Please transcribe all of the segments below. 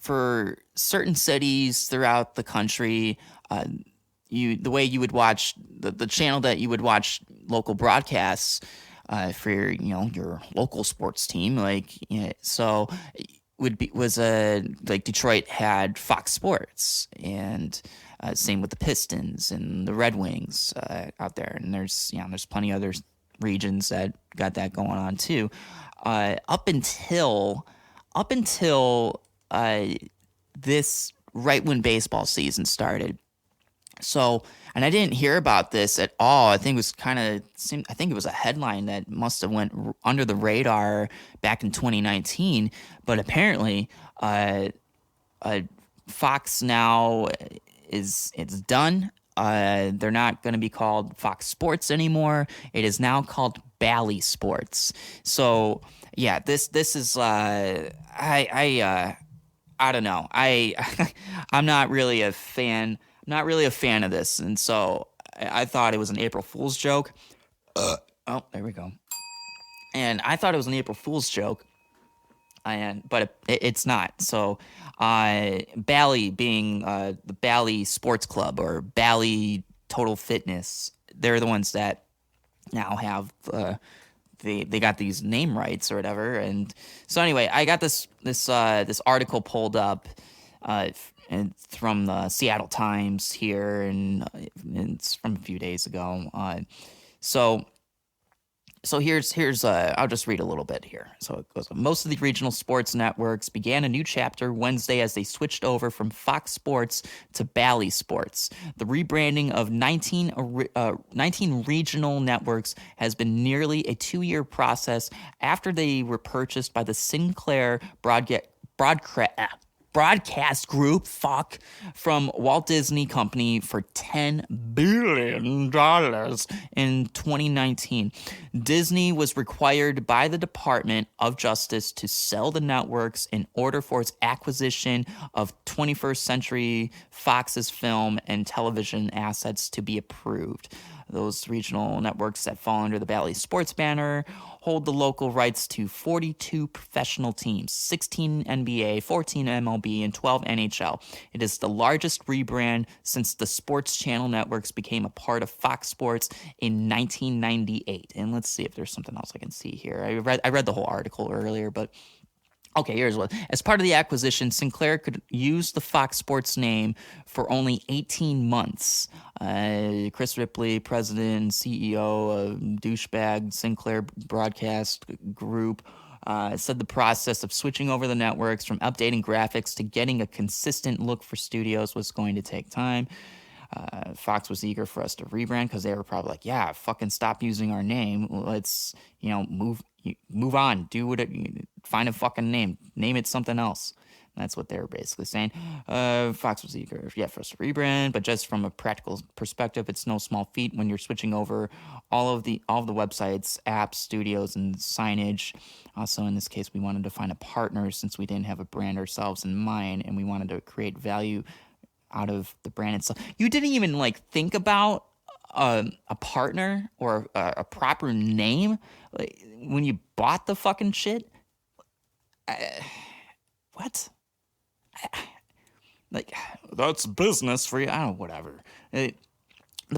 for certain cities throughout the country, the way you would watch the channel that you would watch local broadcasts for your local sports team, so would be was like Detroit had Fox Sports, and same with the Pistons and the Red Wings out there, and there's plenty of other regions that got that going on too. Up until this right when baseball season started. So, and I didn't hear about this at all. I think it was a headline that must have went under the radar back in 2019. But apparently, Fox now it's done. They're not going to be called Fox Sports anymore. It is now called Bally Sports. So yeah, this is I don't know. I'm not really a fan. Not really a fan of this, and so I thought it was an April Fool's joke. Oh, there we go. And I thought it was an April Fool's joke, but it's not. So, Bally being the Bally Sports Club or Bally Total Fitness, they're the ones that now have they got these name rights or whatever. And so anyway, I got this article pulled up. And from the Seattle Times here, and it's from a few days ago. So here's I'll just read a little bit here. So it goes, most of the regional sports networks began a new chapter Wednesday as they switched over from Fox Sports to Bally Sports. The rebranding of 19 regional networks has been nearly a 2-year process after they were purchased by the Sinclair Broadcast Group, from Walt Disney Company for $10 billion in 2019. Disney was required by the Department of Justice to sell the networks in order for its acquisition of 21st Century Fox's film and television assets to be approved. Those regional networks that fall under the Bally Sports banner hold the local rights to 42 professional teams, 16 NBA, 14 MLB, and 12 NHL. It is the largest rebrand since the Sports Channel networks became a part of Fox Sports in 1998. And let's see if there's something else I can see here. I read the whole article earlier, but okay, here's what. As part of the acquisition, Sinclair could use the Fox Sports name for only 18 months. Chris Ripley, president and CEO of douchebag Sinclair Broadcast Group, said the process of switching over the networks from updating graphics to getting a consistent look for studios was going to take time. Fox was eager for us to rebrand because they were probably like, yeah, fucking stop using our name. Let's, move on. Find a fucking name. Name it something else. That's what they were basically saying. Fox was eager, for us to rebrand, but just from a practical perspective, it's no small feat when you're switching over all of the websites, apps, studios, and signage. Also, in this case, we wanted to find a partner since we didn't have a brand ourselves in mind, and we wanted to create value out of the brand itself. You didn't even think about a partner or a proper name when you bought the fucking shit. What? That's business for you. I don't know, whatever. The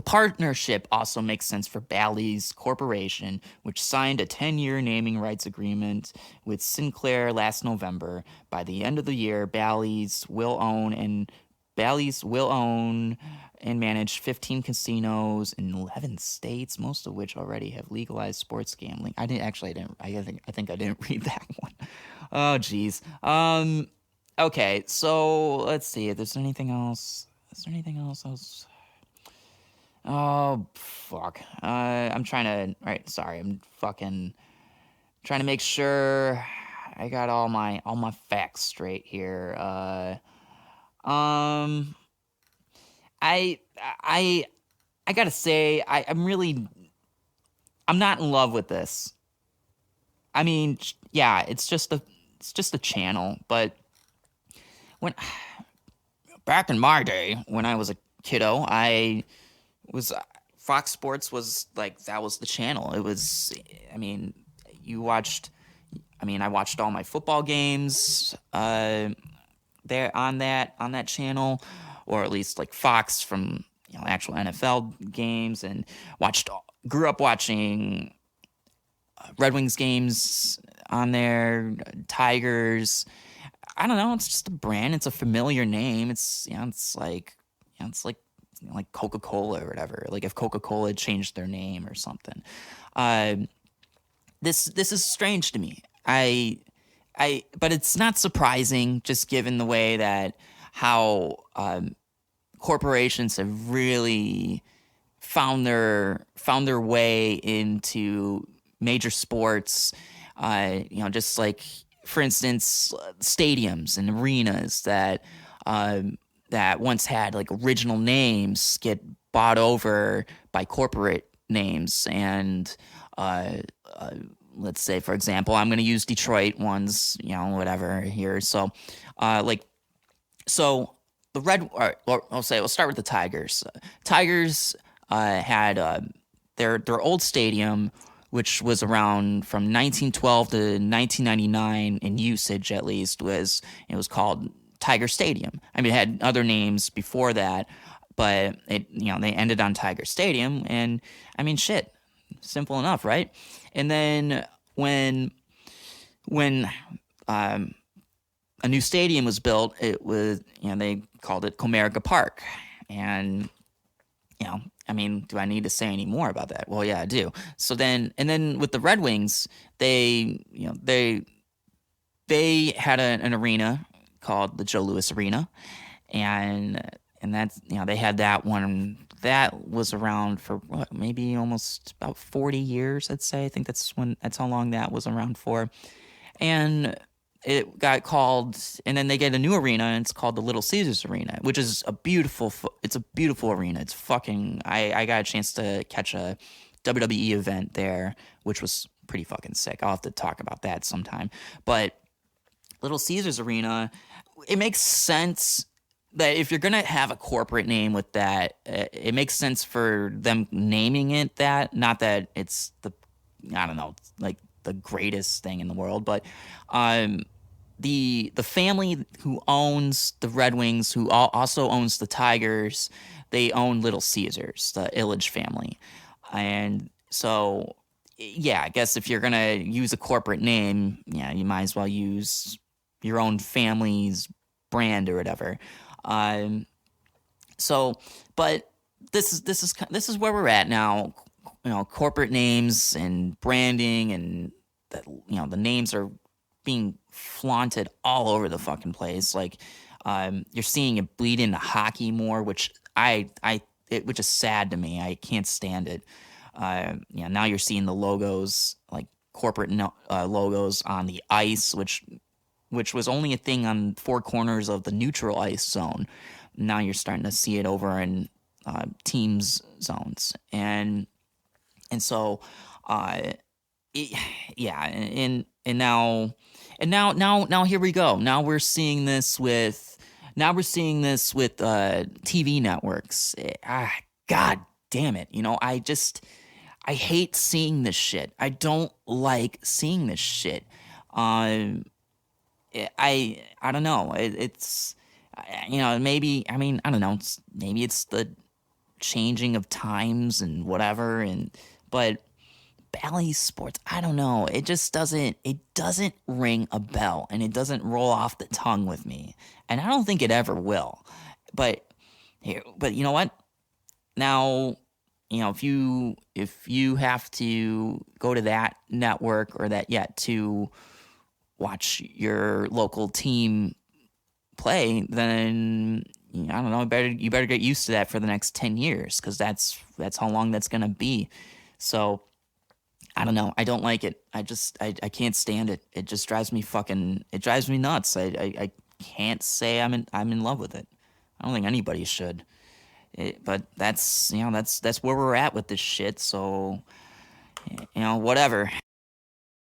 partnership also makes sense for Bally's Corporation, which signed a 10-year naming rights agreement with Sinclair last November. By the end of the year, Bally's will own and manage 15 casinos in 11 states, most of which already have legalized sports gambling. I think I didn't read that one. Oh, geez. Okay, so let's see if there's anything else. Is there anything else? Oh, fuck. I'm fucking trying to make sure I got all my facts straight here. I gotta say, I'm not in love with this. I mean, yeah, it's just a channel, but back in my day, when I was a kiddo, Fox Sports was that was the channel. It was, I watched all my football games, there on that channel, or at least like Fox from actual NFL games, and watched grew up watching Red Wings games on there, Tigers. I don't know. It's just a brand. It's a familiar name. It's it's like it's like Coca Cola or whatever. Like if Coca Cola changed their name or something. Uh, this is strange to me. But it's not surprising, just given the way that how corporations have really found their way into major sports. Just like, for instance, stadiums and arenas that once had like original names get bought over by corporate names. And uh, let's say, for example, I'm going to use Detroit ones, whatever here. So, like, so the Red, or we'll start with the Tigers. Tigers had their old stadium, which was around from 1912 to 1999 in usage, at least, it was called Tiger Stadium. I mean, it had other names before that, but they ended on Tiger Stadium, and I mean, shit, simple enough, right? And then when a new stadium was built, it was they called it Comerica Park, and I mean, do I need to say any more about that? Well, yeah, I do. So then with the Red Wings, they had an arena called the Joe Louis Arena, and that's they had that one that was around for what, maybe almost about 40 years, I'd say. I think that's how long that was around for, and it got called, and then they get a new arena, and it's called the Little Caesars Arena, which is it's a beautiful arena. It's fucking, I got a chance to catch a WWE event there, which was pretty fucking sick. I'll have to talk about that sometime. But Little Caesars Arena, it makes sense that if you're gonna have a corporate name with that, it makes sense for them naming it that. Not that it's I don't know, like the greatest thing in the world, but the family who owns the Red Wings, who also owns the Tigers, they own Little Caesars, the Ilitch family, and so yeah, I guess if you're gonna use a corporate name, yeah, you might as well use your own family's brand or whatever. Um, so, but this is where we're at now. Corporate names and branding, and the names are being flaunted all over the fucking place. Like, you're seeing it bleed into hockey more, which which is sad to me. I can't stand it. Now you're seeing the logos, like corporate logos on the ice, which was only a thing on four corners of the neutral ice zone. Now you're starting to see it over in teams zones, and so yeah, and now here we go. Now we're seeing this with TV networks. God damn it! I hate seeing this shit. I don't like seeing this shit. I don't know. It's maybe, I mean, I don't know. Maybe it's the changing of times and whatever, but Bally sports, I don't know. It just doesn't ring a bell, and it doesn't roll off the tongue with me, and I don't think it ever will. But you know what? Now, if you have to go to that network or that to watch your local team play, then I don't know. You better get used to that for the next 10 years, because that's how long that's gonna be. So I don't know. I don't like it. I can't stand it. It just drives me nuts. I can't say I'm in love with it. I don't think anybody should. But that's where we're at with this shit. So whatever.